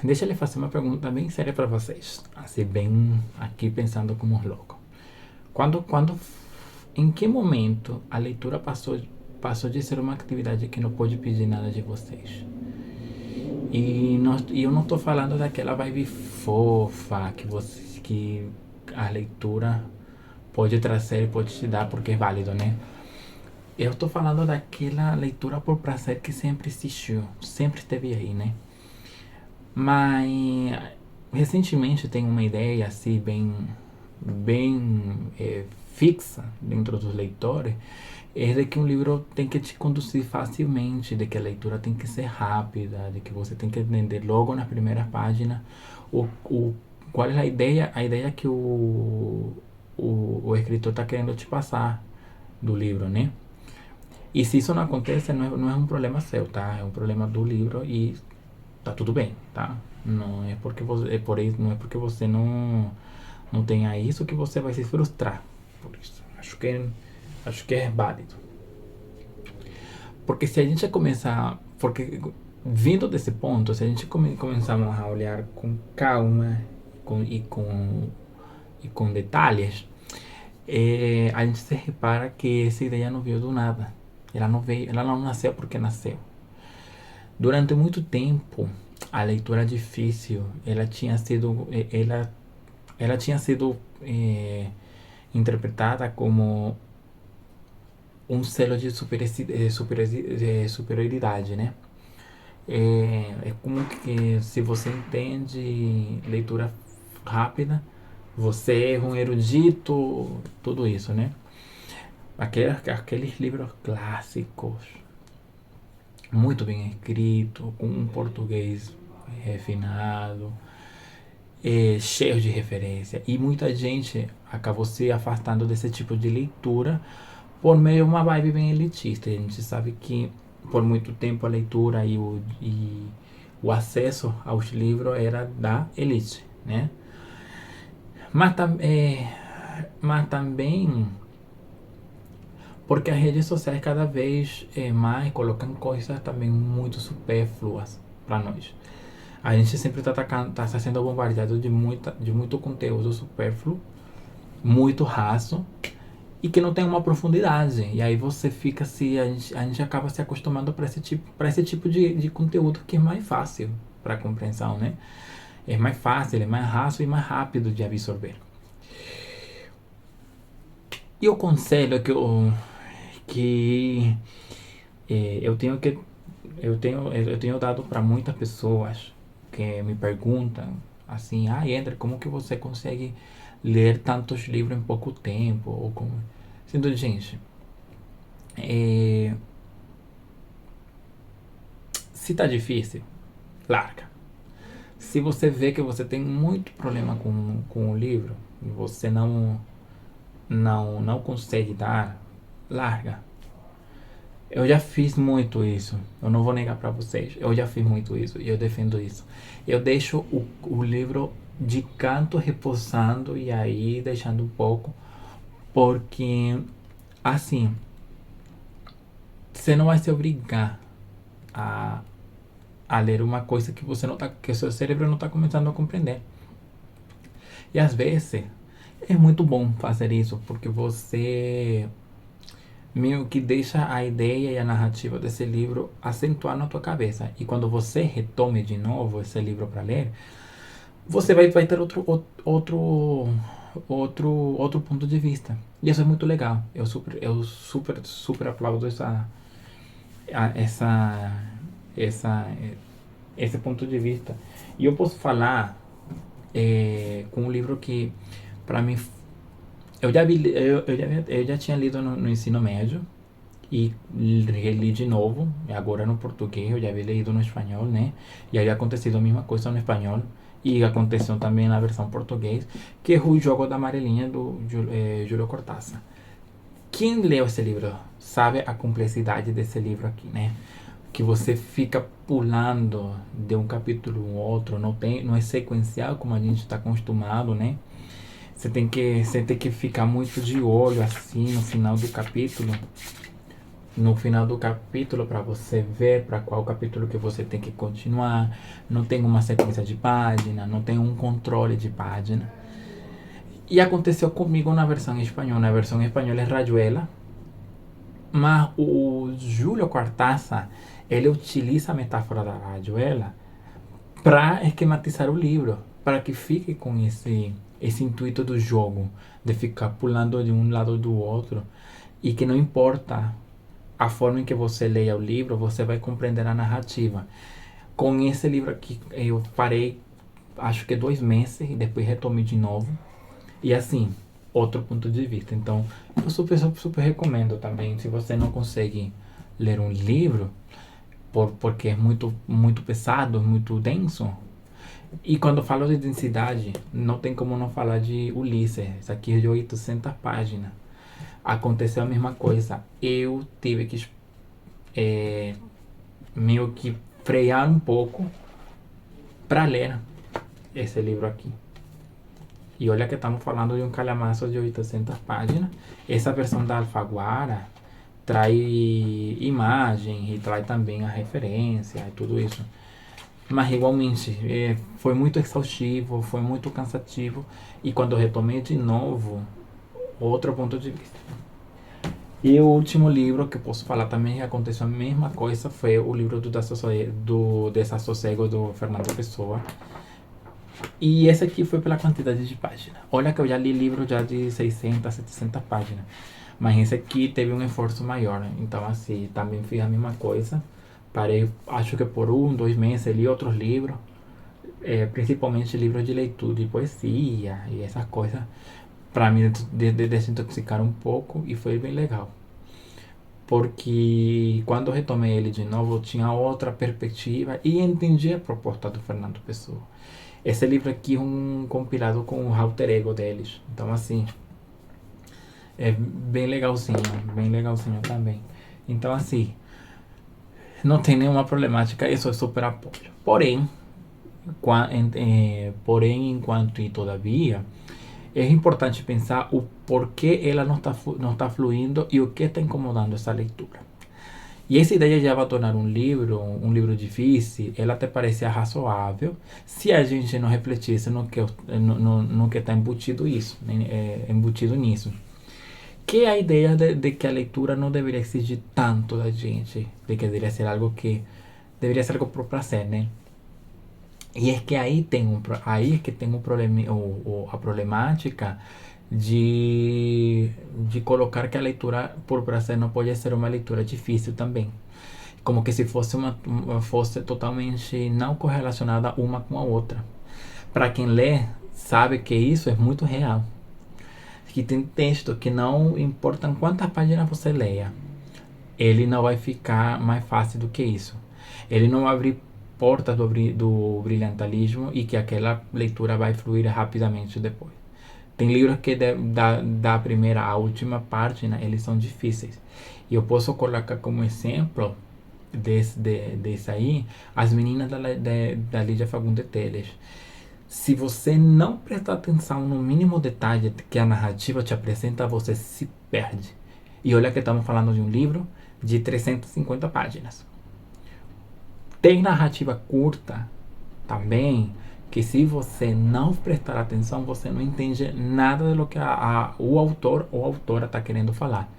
deixa eu fazer uma pergunta bem séria para vocês. Assim, bem aqui pensando como um louco. Quando, em que momento a leitura passou de ser uma atividade que não pode pedir nada de vocês? E eu não tô falando daquela vibe fofa que a leitura pode trazer e pode te dar porque é válido, né? Eu tô falando daquela leitura por prazer que sempre existiu, sempre esteve aí, né? Mas recentemente tem uma ideia assim bem fixa dentro dos leitores, é de que um livro tem que te conduzir facilmente, de que a leitura tem que ser rápida, de que você tem que entender logo nas primeiras páginas qual é a ideia que o escritor está querendo te passar do livro, né? E se isso não acontece, não é um problema seu, tá? É um problema do livro e tá tudo bem, tá? Não é porque você, não é porque você não tenha isso que você vai se frustrar. Por isso, acho que é válido. Porque se a gente começar, porque vindo desse ponto, se a gente começarmos a olhar com calma e com detalhes, a gente se repara que essa ideia não veio do nada. Ela não nasceu porque nasceu. Durante muito tempo, a leitura difícil, ela tinha sido interpretada como um selo de superioridade, né? É como que se você entende leitura rápida, você é um erudito, tudo isso, né? Aqueles livros clássicos, muito bem escrito, com um português refinado, cheio de referência. E muita gente acabou se afastando desse tipo de leitura por meio de uma vibe bem elitista. A gente sabe que por muito tempo a leitura e o acesso aos livros era da elite, né? Mas também porque as redes sociais cada vez mais colocam coisas também muito supérfluas para nós. A gente sempre tá sendo bombardeado de muito conteúdo supérfluo, muito raso e que não tem uma profundidade. E aí você fica a gente acaba se acostumando para esse tipo de conteúdo que é mais fácil para compreensão, né? É mais fácil, é mais raso e mais rápido de absorver. E o conselho que eu tenho dado para muitas pessoas que me perguntam assim, André, como que você consegue ler tantos livros em pouco tempo? Ou como... Sendo, gente, se tá difícil, larga. Se você vê que você tem muito problema com o livro, você não consegue dar, larga. Eu já fiz muito isso. Eu não vou negar para vocês. Eu já fiz muito isso e eu defendo isso. Eu deixo o livro de canto repousando e aí deixando um pouco, porque assim você não vai se obrigar a, a ler uma coisa que você não tá, que o seu cérebro não está começando a compreender. E às vezes é muito bom fazer isso porque você meio que deixa a ideia e a narrativa desse livro acentuar na tua cabeça. E quando você retome de novo esse livro para ler, você vai ter outro ponto de vista. E isso é muito legal. Super aplaudo essa, essa, esse ponto de vista. E eu posso falar com um livro que, para mim, eu já tinha lido no ensino médio e reli de novo, agora no português, eu já havia lido no espanhol, né? E havia acontecido a mesma coisa no espanhol e aconteceu também na versão português, que é O Jogo da Amarelinha, do Júlio Cortázar. Quem leu esse livro sabe a complexidade desse livro aqui, né? Que você fica pulando de um capítulo ao outro, não é sequencial como a gente está acostumado, né? Você tem que ficar muito de olho assim no final do capítulo, no final do capítulo para você ver para qual capítulo que você tem que continuar. Não tem uma sequência de página, não tem um controle de página. E aconteceu comigo na versão espanhola. Na versão espanhola é Rayuela, mas o Júlio Cortázar, ele utiliza a metáfora da Rayuela para esquematizar o livro, para que fique com esse intuito do jogo, de ficar pulando de um lado do outro, e que não importa a forma em que você leia o livro, você vai compreender a narrativa. Com esse livro aqui, eu parei, acho que 2 meses, e depois retomei de novo. E assim, outro ponto de vista. Então, eu super recomendo também. Se você não consegue ler um livro, porque é muito pesado, muito denso. E quando eu falo de densidade, não tem como não falar de Ulisses. Isso aqui é de 800 páginas. Aconteceu a mesma coisa. Eu tive que meio que frear um pouco para ler esse livro aqui. E olha que estamos falando de um calhamaço de 800 páginas. Essa versão da Alfaguara traz imagem e traz também a referência e tudo isso. Mas igualmente, foi muito exaustivo, foi muito cansativo. E quando eu retomei de novo, outro ponto de vista. E o último livro que posso falar também que aconteceu a mesma coisa foi o livro do Desassossego do Fernando Pessoa. E esse aqui foi pela quantidade de páginas. Olha que eu já li livro já de 600, 700 páginas. Mas esse aqui teve um esforço maior. Então, assim, também fiz a mesma coisa. Parei, acho que por 2 meses, li outros livros. Principalmente livros de leitura, de poesia e essas coisas. Para mim, desintoxicar um pouco. E foi bem legal. Porque quando eu retomei ele de novo, eu tinha outra perspectiva e entendi a proposta do Fernando Pessoa. Esse livro aqui é um compilado com o alter ego deles. Então, assim, é bem legalzinho também. Então, assim, não tem nenhuma problemática, isso é super apoio. Porém, enquanto e todavia, é importante pensar o porquê ela não está fluindo e o que está incomodando essa leitura. E essa ideia de abandonar um livro difícil, ela até parecia razoável se a gente não refletisse no que está embutido nisso. Que é a ideia de que a leitura não deveria exigir tanto da gente, de que deveria ser algo por prazer, né? E é que aí é que tem um problema, a problemática de colocar que a leitura por prazer não pode ser uma leitura difícil também. Como que se fosse totalmente não correlacionada uma com a outra. Para quem lê, sabe que isso é muito real. Que tem texto que não importa quantas páginas você leia, ele não vai ficar mais fácil do que isso. Ele não vai abrir portas do brilhantismo e que aquela leitura vai fluir rapidamente depois. Tem livros que da primeira à última página eles são difíceis. E eu posso colocar como exemplo desse aí as meninas da Lídia Fagundes Teles. Se você não prestar atenção no mínimo detalhe que a narrativa te apresenta, você se perde. E olha que estamos falando de um livro de 350 páginas. Tem narrativa curta também, que se você não prestar atenção, você não entende nada do que o autor ou a autora está querendo falar.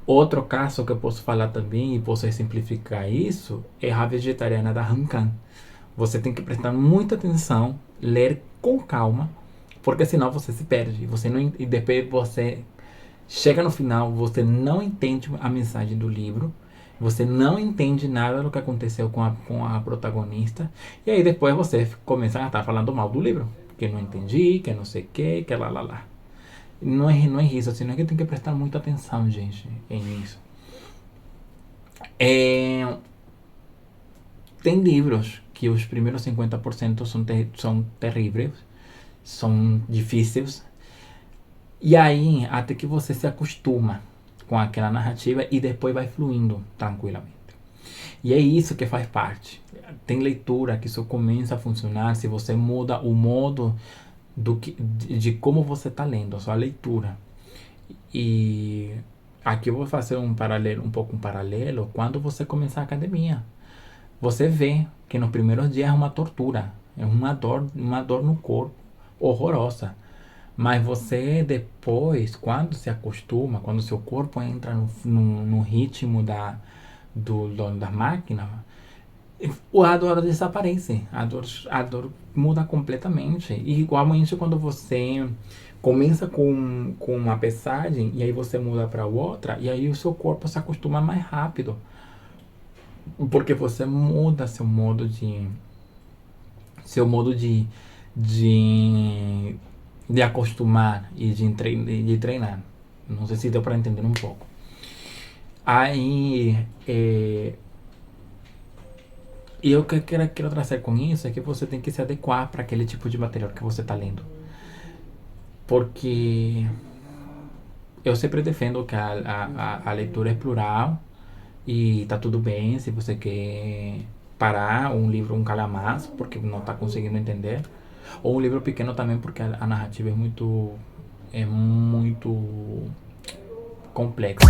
Outro caso que eu posso falar também, e posso simplificar isso, é A Vegetariana da Han Kang. Você tem que prestar muita atenção, ler com calma, porque senão você se perde. E depois você chega no final, você não entende a mensagem do livro, você não entende nada do que aconteceu com a protagonista, e aí depois você começa a estar falando mal do livro, que não entendi, que não sei o que lá. Não é isso, senão é que tem que prestar muita atenção, gente, em isso. Tem livros que os primeiros 50% são terríveis, são difíceis, e aí até que você se acostuma com aquela narrativa e depois vai fluindo tranquilamente. E é isso que faz parte. Tem leitura que só começa a funcionar se você muda o modo de como você está lendo, a sua leitura. E Aqui eu vou fazer um paralelo, um pouco um paralelo, quando você começar a academia. Você vê que nos primeiros dias é uma tortura, é uma dor no corpo horrorosa. Mas você depois, quando se acostuma, quando seu corpo entra no ritmo da máquina, a dor desaparece, a dor muda completamente. E igualmente quando você começa com uma pesagem e aí você muda para outra, e aí o seu corpo se acostuma mais rápido, porque você muda seu modo de, de acostumar e de treinar. Não sei se deu para entender um pouco. Aí, e o que eu quero trazer com isso é que você tem que se adequar para aquele tipo de material que você está lendo. Porque eu sempre defendo que a leitura é plural e tá tudo bem se você quer parar um livro, um calhamaço, porque não está conseguindo entender. Ou um livro pequeno também, porque a narrativa é muito complexa.